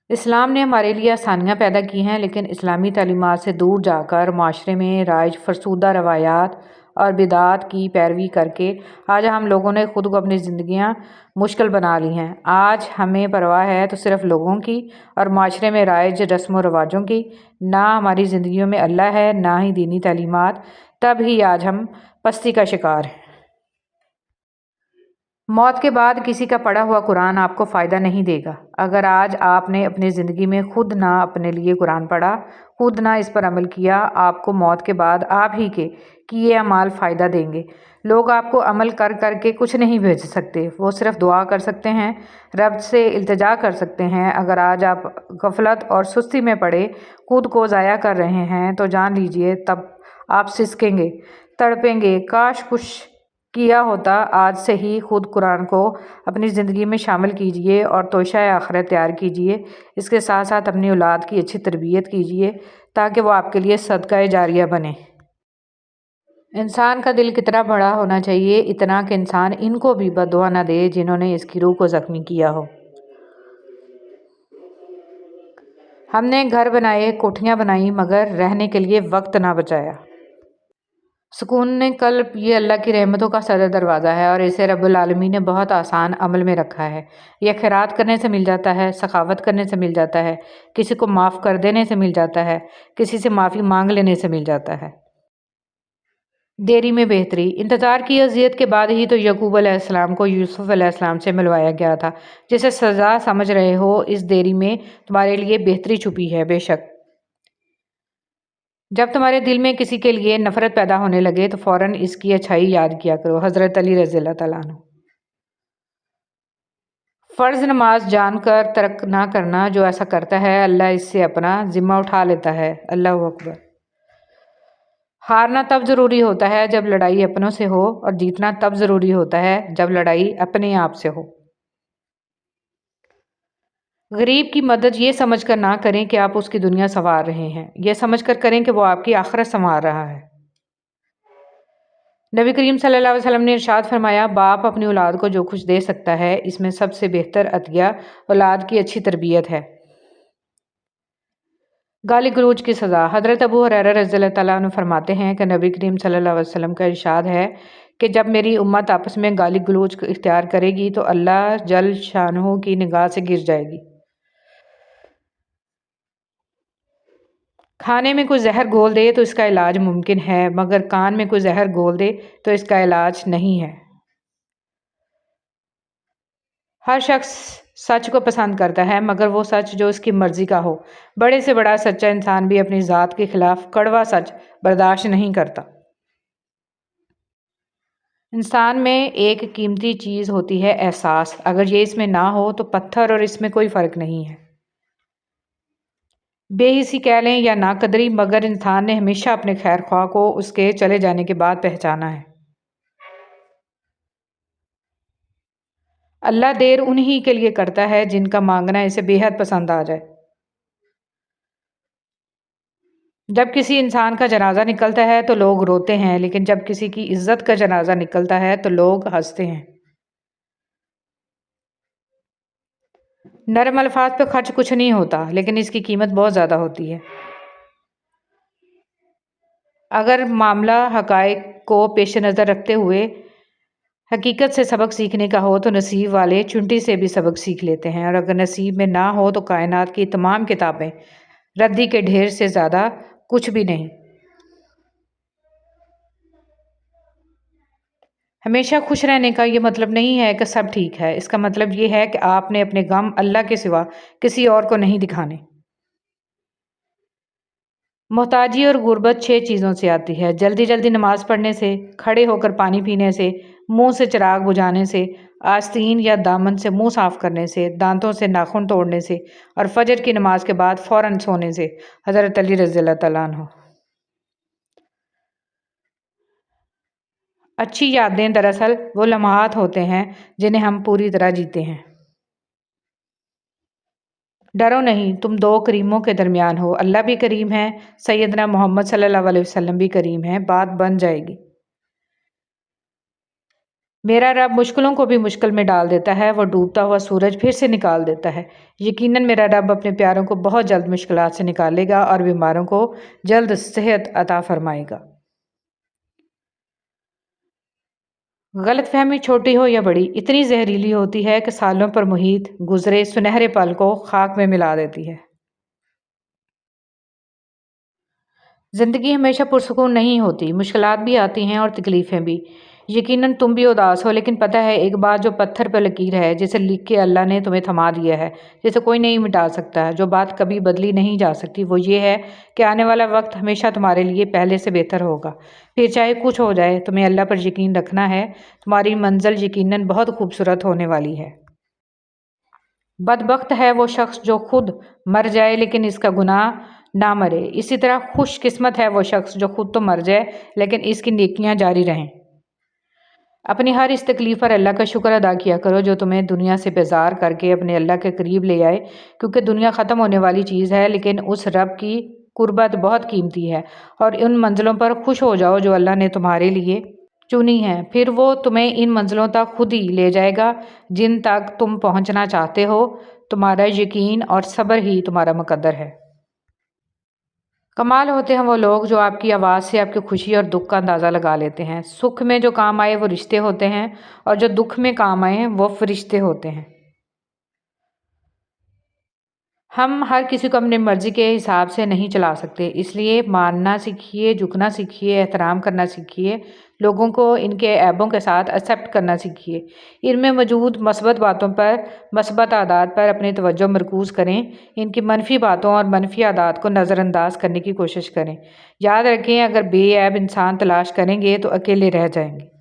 اسلام نے ہمارے لیے آسانیاں پیدا کی ہیں، لیکن اسلامی تعلیمات سے دور جا کر معاشرے میں رائج فرسودہ روایات اور بدعات کی پیروی کر کے آج ہم لوگوں نے خود کو اپنی زندگیاں مشکل بنا لی ہیں۔ آج ہمیں پرواہ ہے تو صرف لوگوں کی اور معاشرے میں رائج رسم و رواجوں کی، نہ ہماری زندگیوں میں اللہ ہے، نہ ہی دینی تعلیمات۔ تب ہی آج ہم پستی کا شکار ہیں۔ موت کے بعد کسی کا پڑھا ہوا قرآن آپ کو فائدہ نہیں دے گا۔ اگر آج آپ نے اپنی زندگی میں خود نہ اپنے لیے قرآن پڑھا، خود نہ اس پر عمل کیا، آپ کو موت کے بعد آپ ہی کے کیے اعمال فائدہ دیں گے۔ لوگ آپ کو عمل کر کر کے کچھ نہیں بھیج سکتے، وہ صرف دعا کر سکتے ہیں، رب سے التجا کر سکتے ہیں۔ اگر آج آپ غفلت اور سستی میں پڑے خود کو ضائع کر رہے ہیں تو جان لیجئے تب آپ سسکیں گے، تڑپیں گے، کاش کچھ کیا ہوتا۔ آج سے ہی خود قرآن کو اپنی زندگی میں شامل کیجئے اور توشہ آخرت تیار کیجئے۔ اس کے ساتھ ساتھ اپنی اولاد کی اچھی تربیت کیجئے تاکہ وہ آپ کے لیے صدقہ جاریہ بنے۔ انسان کا دل کتنا بڑا ہونا چاہیے، اتنا کہ انسان ان کو بھی بد دعا نہ دے جنہوں نے اس کی روح کو زخمی کیا ہو۔ ہم نے گھر بنائے، کوٹھیاں بنائیں، مگر رہنے کے لیے وقت نہ بچایا۔ سکون قلب یہ اللہ کی رحمتوں کا صدر دروازہ ہے اور اسے رب العالمین نے بہت آسان عمل میں رکھا ہے۔ یہ خیرات کرنے سے مل جاتا ہے، سخاوت کرنے سے مل جاتا ہے، کسی کو معاف کر دینے سے مل جاتا ہے، کسی سے معافی مانگ لینے سے مل جاتا ہے۔ دیری میں بہتری۔ انتظار کی اذیت کے بعد ہی تو یعقوب علیہ السلام کو یوسف علیہ السلام سے ملوایا گیا تھا۔ جسے سزا سمجھ رہے ہو، اس دیری میں تمہارے لیے بہتری چھپی ہے۔ بے شک جب تمہارے دل میں کسی کے لیے نفرت پیدا ہونے لگے تو فوراً اس کی اچھائی یاد کیا کرو۔ حضرت علی رضی اللہ تعالیٰ عنہ۔ فرض نماز جان کر ترک نہ کرنا، جو ایسا کرتا ہے اللہ اس سے اپنا ذمہ اٹھا لیتا ہے۔ اللہ اکبر۔ ہارنا تب ضروری ہوتا ہے جب لڑائی اپنوں سے ہو، اور جیتنا تب ضروری ہوتا ہے جب لڑائی اپنے آپ سے ہو۔ غریب کی مدد یہ سمجھ کر نہ کریں کہ آپ اس کی دنیا سنوار رہے ہیں، یہ سمجھ کر کریں کہ وہ آپ کی آخرت سنوار رہا ہے۔ نبی کریم صلی اللہ علیہ وسلم نے ارشاد فرمایا، باپ اپنی اولاد کو جو کچھ دے سکتا ہے اس میں سب سے بہتر عطیہ اولاد کی اچھی تربیت ہے۔ گالی گلوچ کی سزا۔ حضرت ابو ہریرہ رضی اللہ تعالیٰ عنہ فرماتے ہیں کہ نبی کریم صلی اللہ علیہ وسلم کا ارشاد ہے کہ جب میری امت آپس میں گالی گلوچ اختیار کرے گی تو اللہ جل شانہ کی نگاہ سے گر جائے گی۔ کھانے میں کوئی زہر گھول دے تو اس کا علاج ممکن ہے، مگر کان میں کوئی زہر گھول دے تو اس کا علاج نہیں ہے۔ ہر شخص سچ کو پسند کرتا ہے، مگر وہ سچ جو اس کی مرضی کا ہو۔ بڑے سے بڑا سچا انسان بھی اپنی ذات کے خلاف کڑوا سچ برداشت نہیں کرتا۔ انسان میں ایک قیمتی چیز ہوتی ہے احساس، اگر یہ اس میں نہ ہو تو پتھر اور اس میں کوئی فرق نہیں ہے۔ بے حسی کہہ لیں یا ناقدری، مگر انسان نے ہمیشہ اپنے خیر خواہ کو اس کے چلے جانے کے بعد پہچانا ہے۔ اللہ دیر انہی کے لیے کرتا ہے جن کا مانگنا اسے بے حد پسند آ جائے۔ جب کسی انسان کا جنازہ نکلتا ہے تو لوگ روتے ہیں، لیکن جب کسی کی عزت کا جنازہ نکلتا ہے تو لوگ ہنستے ہیں۔ نرم الفاظ پہ خرچ کچھ نہیں ہوتا، لیکن اس کی قیمت بہت زیادہ ہوتی ہے۔ اگر معاملہ حقائق کو پیش نظر رکھتے ہوئے حقیقت سے سبق سیکھنے کا ہو تو نصیب والے چونٹی سے بھی سبق سیکھ لیتے ہیں، اور اگر نصیب میں نہ ہو تو کائنات کی تمام کتابیں ردی کے ڈھیر سے زیادہ کچھ بھی نہیں۔ ہمیشہ خوش رہنے کا یہ مطلب نہیں ہے کہ سب ٹھیک ہے، اس کا مطلب یہ ہے کہ آپ نے اپنے غم اللہ کے سوا کسی اور کو نہیں دکھانے۔ محتاجی اور غربت 6 چیزوں سے آتی ہے: جلدی جلدی نماز پڑھنے سے، کھڑے ہو کر پانی پینے سے، منہ سے چراغ بجھانے سے، آستین یا دامن سے منہ صاف کرنے سے، دانتوں سے ناخن توڑنے سے، اور فجر کی نماز کے بعد فوراً سونے سے۔ حضرت علی رضی اللہ تعالیٰ عنہ۔ اچھی یادیں دراصل وہ لمحات ہوتے ہیں جنہیں ہم پوری طرح جیتے ہیں۔ ڈرو نہیں، تم 2 کریموں کے درمیان ہو، اللہ بھی کریم ہے، سیدنا محمد صلی اللہ علیہ وسلم بھی کریم ہیں، بات بن جائے گی۔ میرا رب مشکلوں کو بھی مشکل میں ڈال دیتا ہے، وہ ڈوبتا ہوا سورج پھر سے نکال دیتا ہے۔ یقیناً میرا رب اپنے پیاروں کو بہت جلد مشکلات سے نکالے گا اور بیماروں کو جلد صحت عطا فرمائے گا۔ غلط فہمی چھوٹی ہو یا بڑی اتنی زہریلی ہوتی ہے کہ سالوں پر محیط گزرے سنہرے پل کو خاک میں ملا دیتی ہے۔ زندگی ہمیشہ پرسکون نہیں ہوتی، مشکلات بھی آتی ہیں اور تکلیفیں بھی۔ یقیناً تم بھی اداس ہو، لیکن پتہ ہے ایک بات جو پتھر پہ لکیر ہے، جسے لکھ کے اللہ نے تمہیں تھما دیا ہے، جسے کوئی نہیں مٹا سکتا، جو بات کبھی بدلی نہیں جا سکتی، وہ یہ ہے کہ آنے والا وقت ہمیشہ تمہارے لیے پہلے سے بہتر ہوگا۔ پھر چاہے کچھ ہو جائے، تمہیں اللہ پر یقین رکھنا ہے، تمہاری منزل یقیناً بہت خوبصورت ہونے والی ہے۔ بدبخت ہے وہ شخص جو خود مر جائے لیکن اس کا گناہ نہ مرے، اسی طرح خوش قسمت ہے وہ شخص جو خود تو مر جائے لیکن اس کی نیکیاں جاری رہیں۔ اپنی ہر اس تکلیف پر اللہ کا شکر ادا کیا کرو جو تمہیں دنیا سے بیزار کر کے اپنے اللہ کے قریب لے آئے، کیونکہ دنیا ختم ہونے والی چیز ہے لیکن اس رب کی قربت بہت قیمتی ہے، اور ان منزلوں پر خوش ہو جاؤ جو اللہ نے تمہارے لیے چنی ہیں، پھر وہ تمہیں ان منزلوں تک خود ہی لے جائے گا جن تک تم پہنچنا چاہتے ہو۔ تمہارا یقین اور صبر ہی تمہارا مقدر ہے۔ کمال ہوتے ہیں وہ لوگ جو آپ کی آواز سے آپ کی خوشی اور دکھ کا اندازہ لگا لیتے ہیں۔ سکھ میں جو کام آئے وہ رشتے ہوتے ہیں، اور جو دکھ میں کام آئے وہ فرشتے ہوتے ہیں۔ ہم ہر کسی کو اپنی مرضی کے حساب سے نہیں چلا سکتے، اس لیے ماننا سیکھیے، جھکنا سیکھیے، احترام کرنا سیکھیے، لوگوں کو ان کے عیبوں کے ساتھ ایکسیپٹ کرنا سیکھیے۔ ان میں موجود مثبت باتوں پر، مثبت عادات پر اپنی توجہ مرکوز کریں، ان کی منفی باتوں اور منفی عادات کو نظر انداز کرنے کی کوشش کریں۔ یاد رکھیں، اگر بے عیب انسان تلاش کریں گے تو اکیلے رہ جائیں گے۔